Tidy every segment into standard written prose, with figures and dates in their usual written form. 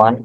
1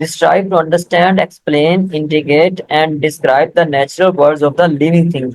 strive to understand, explain, integrate and describe the natural worlds of the living things,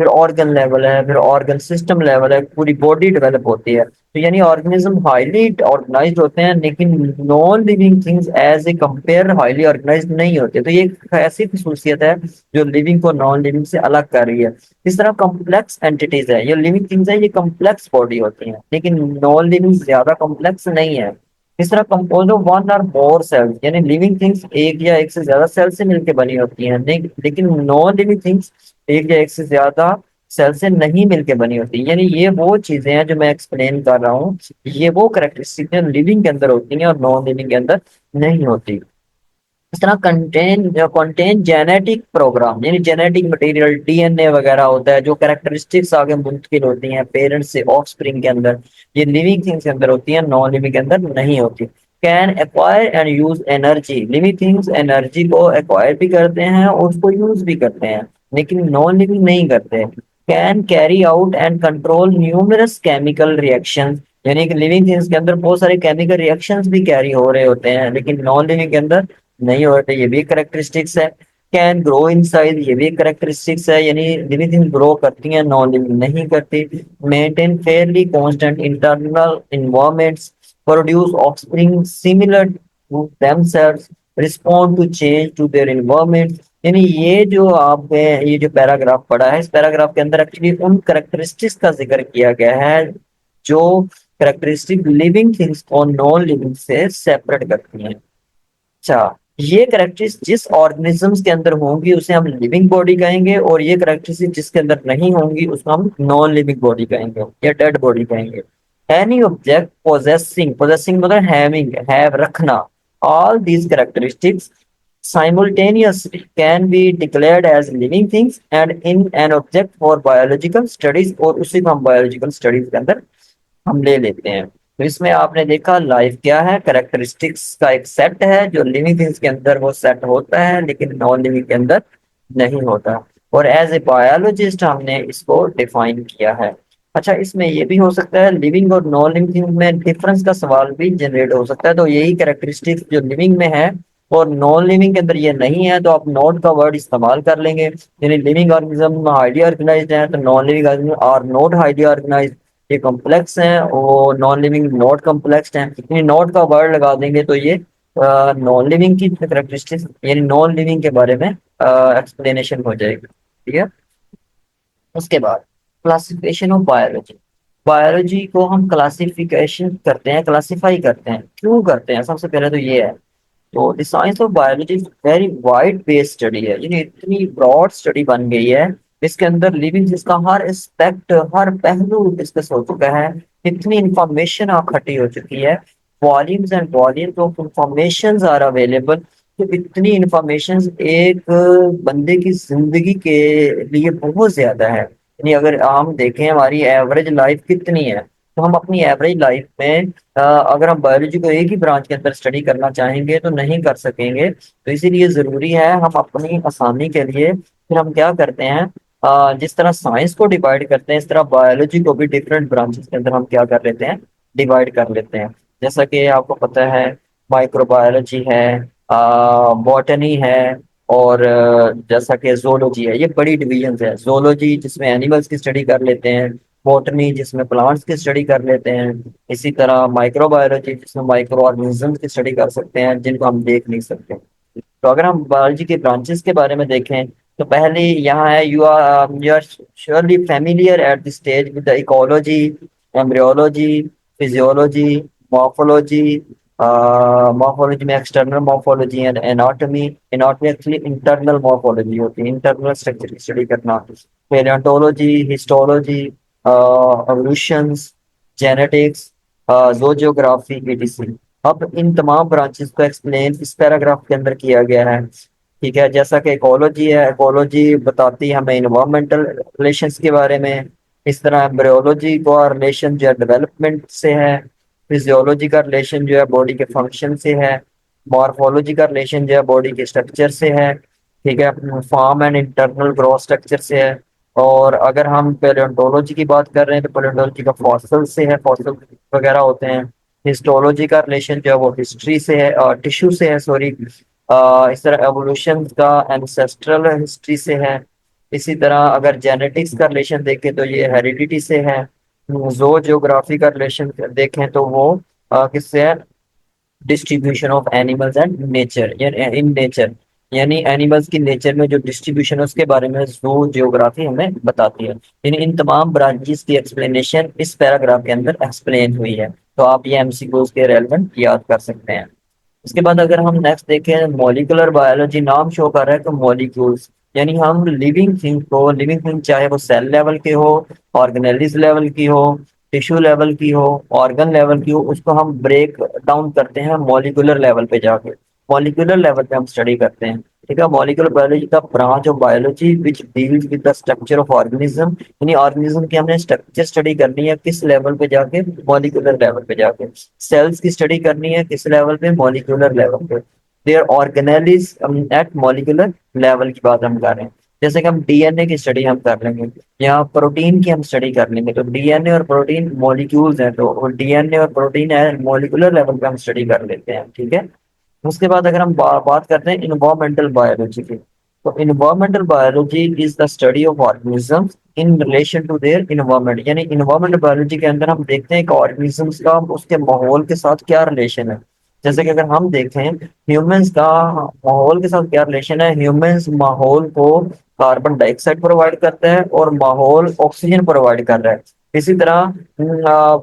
پھر organ level ہے، پھر organ system level ہے، پوری body develop ہوتی ہے. تو یعنی آرگنزم ہائیلی آرگنائزڈ ہوتے ہیں لیکن non living things as a compare highly organised نہیں ہوتے. تو یہ ایک ایسی خصوصیت ہے جو لیونگ کو نان لیونگ سے الگ کر رہی ہے. اس طرح کمپلیکس اینٹیز ہے، یہ لیونگ تھنگز ہے، یہ کمپلیکس باڈی ہوتی ہیں لیکن نان لیونگ زیادہ کمپلیکس نہیں ہے. اس طرح کمپوز آف ون اور مور سیل، یعنی لیونگ تھنگس ایک یا ایک سے زیادہ سیل سے مل کے بنی ہوتی ہیں لیکن نان لیونگ تھنگس ایک یا ایک سے زیادہ سیل سے نہیں مل کے بنی ہوتی. یعنی یہ وہ چیزیں ہیں جو میں ایکسپلین کر رہا ہوں، یہ وہ کریکٹرسٹک لیونگ کے اندر ہوتی ہیں اور نان لیونگ کے اندر نہیں ہوتی. اس طرح کنٹین جینیٹک پروگرام، یعنی جینیٹک مٹیریل ڈی این اے وغیرہ ہوتا ہے جو کریکٹرسٹکس آگے منتقل ہوتی ہیں پیرنٹ سے آف اسپرنگ کے اندر. یہ لیونگ تھنگس کے اندر ہوتی ہیں، نان لیونگ کے اندر نہیں ہوتی. Can acquire and use energy, living things energy کو ایکوائر بھی کرتے ہیں اور اس کو یوز بھی کرتے ہیں لیکن نان لیونگ نہیں کرتے. Can carry out and control numerous chemical reaction, یعنی کہ لیونگ تھنگس کے اندر بہت سارے کیمیکل ریئیکشنز بھی کیری ہو رہے ہوتے ہیں لیکن نان لیونگ کے اندر نہیں ہوتے. یہ بھی کریکٹرسٹکس ہے. کین گرو ان سائز، یہ بھی کریکٹرسٹکس ہے، یعنی لیونگ تھنگ گرو کرتی ہیں، نان لیونگ نہیں کرتی. Maintain fairly constant internal environments, produce offspring similar to them self, respond to change to their environment. یعنی یہ جو آپ نے یہ جو پیراگراف پڑھا ہے، اس پیراگراف کے اندر ایکچولی ان کریکٹرسٹکس کا ذکر کیا گیا ہے جو کریکٹرسٹک لیونگ تھنگس کو نان لیونگ سے سیپریٹ کرتی ہیں. اچھا، یہ کریکٹرسٹکس جس آرگنزمس کے اندر ہوں گی اسے ہم لیونگ باڈی کہیں گے، اور یہ کریکٹرسٹکس جس کے اندر نہیں ہوں گی اس کو ہم نان لیونگ باڈی کہیں گے یا ڈیڈ باڈی کہیں گے. اینی آبجیکٹ پوزیسنگ مطلب ہیونگ، ہیو رکھنا، all these characteristics simultaneously can be declared as living things and in an object for biological studies. اور اسی کو ہم biological studies کے اندر ہم لے لیتے ہیں. تو اس میں آپ نے دیکھا لائف کیا ہے، کریکٹرسٹکس کا ایک سیٹ ہے جو لیونگ تھنگس کے اندر وہ سیٹ ہوتا ہے لیکن نان لیونگ کے اندر نہیں ہوتا. اور ایز اے بایولوجسٹ ہم نے اس کو ڈیفائن کیا ہے. اچھا، اس میں یہ بھی ہو سکتا ہے لیونگ اور نان لیونگ تھنگ میں ڈفرنس کا سوال بھی جنریٹ ہو سکتا ہے. تو یہی کریکٹرسٹکس جو لیونگ میں ہے اور نان لیونگ کے اندر یہ نہیں ہے تو آپ نوٹ کا ورڈ استعمال کر لیں گے. یعنی لیونگ آرگنزم ہائیلی آرگنائزڈ ہے تو non living organism are not highly organised. یہ کمپلیکس ہیں اور نان لیونگ نوٹ کمپلیکس ہیں. یعنی نوٹ کا ورڈ لگا دیں گے تو یہ نان لیونگ کی کریکٹرسٹکس یعنی نان لیونگ کے بارے میں ایکسپلینیشن ہو جائے گی. ٹھیک ہے. اس کے بعد کلاسیفیکیشن آف بایولوجی. بایولوجی کو ہم کلاسیفیکیشن کرتے ہیں، کلاسیفائی کرتے ہیں. کیوں کرتے ہیں؟ سب سے پہلے تو یہ ہے. تو the science of biology very wide base study ہے، یعنی اتنی براڈ اسٹڈی بن گئی ہے اس کے اندر لیونگ جس کا ہر اسپیکٹ ہر پہلو ڈسکس ہو چکا ہے. اتنی انفارمیشن اکٹھی ہو چکی ہے، volumes and volumes of information are available. تو اتنی انفارمیشن ایک بندے کی زندگی کے لیے بہت زیادہ ہے. یعنی اگر ہم دیکھیں ہماری ایوریج لائف کتنی ہے تو ہم اپنی ایوریج لائف میں اگر ہم بایولوجی کو ایک ہی برانچ کے اندر اسٹڈی کرنا چاہیں گے تو نہیں کر سکیں گے. تو اسی لیے ضروری ہے ہم اپنی آسانی کے لیے پھر ہم کیا کرتے ہیں، جس طرح سائنس کو ڈیوائڈ کرتے ہیں اس طرح بایولوجی کو بھی ڈفرینٹ برانچز کے اندر ہم کیا کر لیتے ہیں، ڈیوائڈ کر لیتے ہیں. جیسا کہ آپ کو پتہ ہے مائکرو بایولوجی ہے، باٹنی ہے، اور جیسا کہ زولوجی ہے. یہ بڑی ڈویژنز ہے. زولوجی جس میں اینیملز کی اسٹڈی کر لیتے ہیں، باٹنی جس میں پلانٹس کی اسٹڈی کر لیتے ہیں، اسی طرح مائکرو بایولوجی جس میں مائکرو آرگنزم کی اسٹڈی کر سکتے ہیں جن کو ہم دیکھ نہیں سکتے. تو اگر ہم بایولوجی کے برانچز کے بارے میں دیکھیں تو پہلی یہاں ہے you are surely familiar at this stage with the ecology, embryology, physiology, morphology. Morphology میں external morphology and anatomy. Anatomy actually internal morphology ہوتی ہے، انٹرنل اسٹرکچر کی اسٹڈی کرنا. Paleontology, histology, evolutions, genetics, zoogeography, ETC. اب ان تمام branches کو explain اس paragraph کے اندر کیا گیا ہے. ٹھیک ہے. جیسا کہ ایکولوجی ہے، ایکولوجی بتاتی ہے ہمیں انوائرمنٹل ریلیشنز کے بارے میں. اس طرح ایمبریولوجی کا ریلیشن جو ہے ڈیولپمنٹ سے ہے. فزیولوجی کا ریلیشن جو ہے باڈی کے فنکشن سے ہے. مارفولوجی کا ریلیشن جو ہے باڈی کے اسٹرکچر سے ہے. ٹھیک ہے. Form and internal growth structure سے ہے. اور اگر ہم پیلیونٹولوجی کی بات کر رہے ہیں تو پیلیونٹولوجی کا فاسل سے ہے، فاسل وغیرہ ہوتے ہیں. ہسٹولوجی کا ریلیشن جو ہے وہ ہسٹری سے ہے، ٹیشو سے ہے، سوری. اس طرح ایوولوشن کا اینسیسٹرل ہسٹری سے ہے. اسی طرح اگر جینیٹکس کا ریلیشن دیکھیں تو یہ ہیریڈیٹی سے ہے. زو جیوگرافی کا ریلیشن دیکھیں تو وہ کس سے ہے؟ Distribution of animals and nature, یعنی ان نیچر، یعنی اینیملز کی نیچر میں جو ڈسٹریبیوشن ہے اس کے بارے میں زو جیوگرافی ہمیں بتاتی ہے. یعنی ان تمام برانچز کی ایکسپلینیشن اس پیراگراف کے اندر ایکسپلین ہوئی ہے. تو آپ یہ ایم سی کیوز کے ریلیونٹ یاد کر سکتے ہیں. اس کے بعد اگر ہم نیکسٹ دیکھیں مالیکولر بایولوجی، نام شو کر رہا ہے تو مالیکولز، یعنی ہم لیونگ تھنگ کو، لیونگ تھنگ چاہے وہ سیل لیول کے ہو، آرگنیلیز لیول کی ہو، ٹیشو لیول کی ہو، آرگن لیول کی ہو، اس کو ہم بریک ڈاؤن کرتے ہیں مالیکولر لیول پہ جا کے. مالیکولر لیول پہ ہم اسٹڈی کرتے ہیں. ٹھیک ہے، مالیکولر بایولوجی کا branch of biology which deals with the structure of organism, یعنی آرگنیزم کی ہم نے اسٹرکچر اسٹڈی کرنی ہے کس لیول پہ جا کے؟ مالیکولر لیول پہ جا کے. سیلز کی اسٹڈی کرنی ہے کس لیول پہ؟ مالیکولر لیول پہ. دیئر آرگنیلیز ایٹ مالیکولر لیول کی بات ہم کر رہے ہیں. جیسے کہ ہم ڈی این اے کی اسٹڈی ہم کر لیں گے، یہاں پروٹین کی ہم اسٹڈی کر لیں گے. تو ڈی این اے اور پروٹین مالیکولز ہیں، تو ڈی این اے اور پروٹین ہے مالیکولر لیول پہ ہم اسٹڈی کر لیتے ہیں. ٹھیک ہے. اس کے بعد اگر ہم بات کرتے ہیں انوائرمنٹل بایولوجی کی، تو environmental biology is the study of organism in relation to their environment. یعنی انوائرمنٹل بایولوجی کے اندر ہم دیکھتے ہیں کہ آرگنیزمس کا اس کے ماحول کے ساتھ کیا ریلیشن ہے. جیسے کہ اگر ہم دیکھیں ہیومنس کا ماحول کے ساتھ کیا ریلیشن ہے، ہیومنس ماحول کو کاربن ڈائی آکسائڈ پرووائڈ کرتا ہے اور ماحول آکسیجن پرووائڈ کر رہا ہے. اسی طرح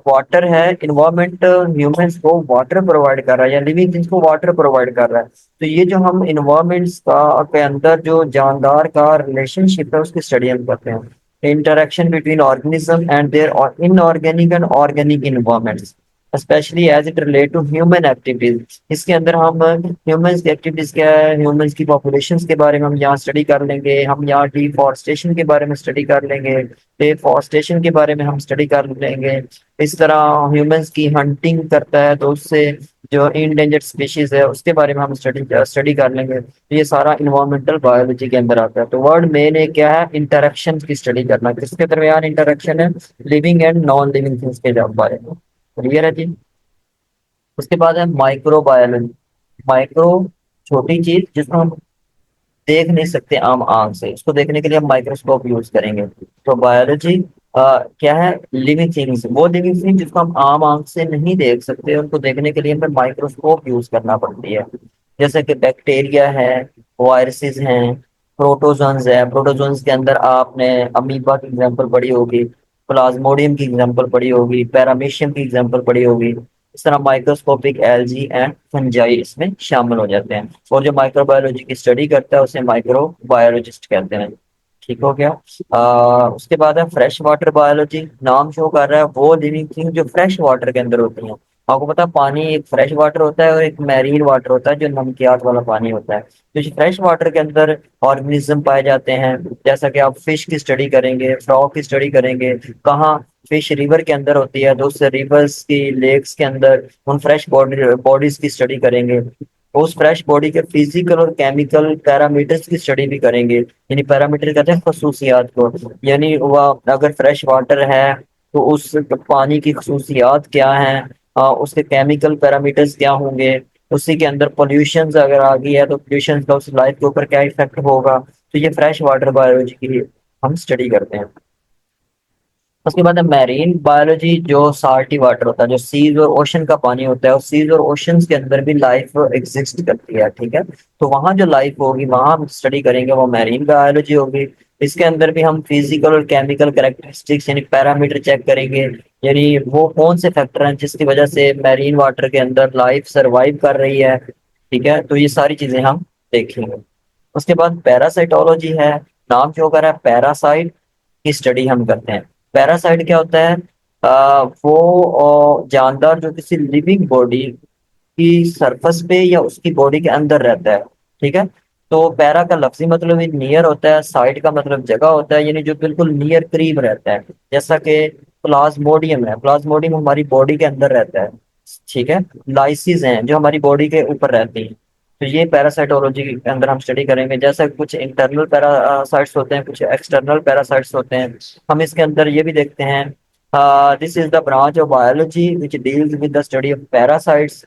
واٹر ہے، انوائرمنٹ ہیومنس کو واٹر پرووائڈ کر رہا ہے یا لیونگ تھنگس کو واٹر پرووائڈ کر رہا ہے. تو یہ جو ہم انوائرمنٹس کا کے اندر جو جاندار کا ریلیشن شپ ہے اس کی اسٹڈی ہم کرتے ہیں. Interaction between organism and their inorganic and organic environments especially as it relate to human activities. اس کے اندر ہم ہیومنس کی ایکٹیویٹیز کیا ہے، ہیومنس کی پاپولیشنس کے بارے میں ہم یہاں اسٹڈی کر لیں گے. ہم یہاں ڈیفارسٹیشن کے بارے میں اسٹڈی کر لیں گے، ڈیفارسٹیشن کے بارے میں ہم اسٹڈی کر لیں گے. اس طرح ہیومنس کی ہنٹنگ کرتا ہے تو اس سے جو انڈینجرڈ اسپیشیز ہے اس کے بارے میں ہم اسٹڈی کر لیں گے. یہ سارا انوائرمنٹل بایولوجی کے اندر آتا ہے. تو ورڈ مین ہے کیا ہے؟ انٹریکشن کی اسٹڈی کرنا. کس کے درمیان انٹریکشن ہے؟ Living and non living things کے بارے میں. کلیئر ہے جی. اس کے بعد ہے مائکرو بایولوجی. مائکرو، چھوٹی چیز جس کو ہم دیکھ نہیں سکتے عام آنکھ سے، اس کو دیکھنے کے لیے ہم مائکروسکوپ یوز کریں گے. تو بایولوجی کیا ہے؟ لیونگ تھنگس، وہ لیونگ تھنگ جس کو ہم عام آنکھ سے نہیں دیکھ سکتے، ان کو دیکھنے کے لیے ہمیں مائکروسکوپ یوز کرنا پڑتی ہے. جیسے کہ بیکٹیریا ہے، وائرسز ہیں، پروٹوزونز ہے. پروٹوزونز کے اندر آپ نے امیبا کی ایگزامپل پڑھی ہوگی، پلازموڈیم کی ایگزامپل پڑھی ہوگی، پیرامیشیم کی ایگزامپل پڑھی ہوگی. اس طرح مائکروسکوپک ایلجی اینڈ فنجائی اس میں شامل ہو جاتے ہیں. اور جو مائکرو بایولوجی کی اسٹڈی کرتا ہے اسے مائکرو بایولوجسٹ کہتے ہیں. ٹھیک ہو گیا. اس کے بعد ہے فریش واٹر بایولوجی. نام شو کر رہا ہے وہ لیونگ تھنگ جو فریش واٹر کے اندر ہوتی ہیں. آپ کو پتا پانی ایک فریش واٹر ہوتا ہے اور ایک میرین واٹر ہوتا ہے جو نمکیات والا پانی ہوتا ہے. تو فریش واٹر کے اندر آرگنیزم پائے جاتے ہیں. جیسا کہ آپ فش کی اسٹڈی کریں گے، فراگ کی اسٹڈی کریں گے. کہاں؟ فش ریور کے اندر ہوتی ہے، تو اس ریورس کی، لیکس کے اندر ان فریش باڈیز کی اسٹڈی کریں گے. اس فریش باڈی کے فزیکل اور کیمیکل پیرامیٹرز کی اسٹڈی بھی کریں گے. یعنی پیرامیٹر کہتے ہیں خصوصیات کو. یعنی وہ اگر فریش واٹر ہے تو اس پانی کی خصوصیات کیا ہیں، اس کے کیمیکل پیرامیٹرز کیا ہوں گے، اسی کے اندر پولوشن اگر آ گئی ہے تو پولوشن کا اس لائف کے اوپر کیا افیکٹ ہوگا. تو یہ فریش واٹر بایولوجی کی ہم اسٹڈی کرتے ہیں. اس کے بعد ہے میرین بایولوجی، جو سالٹی واٹر ہوتا ہے، جو سیز اور اوشن کا پانی ہوتا ہے، اور سیز اور اوشنز کے اندر بھی لائف ایگزسٹ کرتی ہے. ٹھیک ہے. تو وہاں جو لائف ہوگی وہاں ہم اسٹڈی کریں گے، وہ میرین بایولوجی ہوگی. اس کے اندر بھی ہم فزیکل اور کیمیکل کریکٹرسٹکس یعنی پیرامیٹر چیک کریں گے. یعنی وہ کون سے فیکٹر ہیں جس کی وجہ سے میرین واٹر کے اندر لائف سروائیو کر رہی ہے. ٹھیک ہے. تو یہ ساری چیزیں ہم دیکھیں گے. اس کے بعد پیراسائٹولوجی ہے. نام جو کر رہا ہے پیراسائٹ کی اسٹڈی ہم کرتے ہیں. پیراسائٹ کیا ہوتا ہے؟ وہ جاندار جو کسی لیونگ باڈی کی سرفس پہ یا اس کی باڈی کے اندر رہتا ہے. ٹھیک ہے. تو پیرا کا لفظی مطلب نیئر ہوتا ہے، سائٹ کا مطلب جگہ ہوتا ہے، یعنی جو بالکل نیئر قریب رہتا ہے. جیسا کہ پلازموڈیم ہے، پلازموڈیم ہماری باڈی کے اندر رہتا ہے. ٹھیک ہے. لائسیز ہیں جو ہماری باڈی کے اوپر رہتی ہیں. تو یہ پیراسائٹولوجی کے اندر ہم اسٹڈی کریں گے. جیسا کچھ انٹرنل پیراسائٹس ہوتے ہیں، کچھ ایکسٹرنل پیراسائٹس ہوتے ہیں. ہم اس کے اندر یہ بھی دیکھتے ہیں. This is the branch of biology which deals with the study of parasites.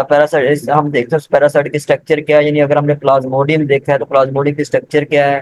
Parasite ہم دیکھتے ہیں پیراسائٹ کی اسٹرکچر کیا ہے. یعنی اگر ہم نے پلازموڈیم دیکھا ہے تو پلازموڈیم کی اسٹرکچر کیا ہے،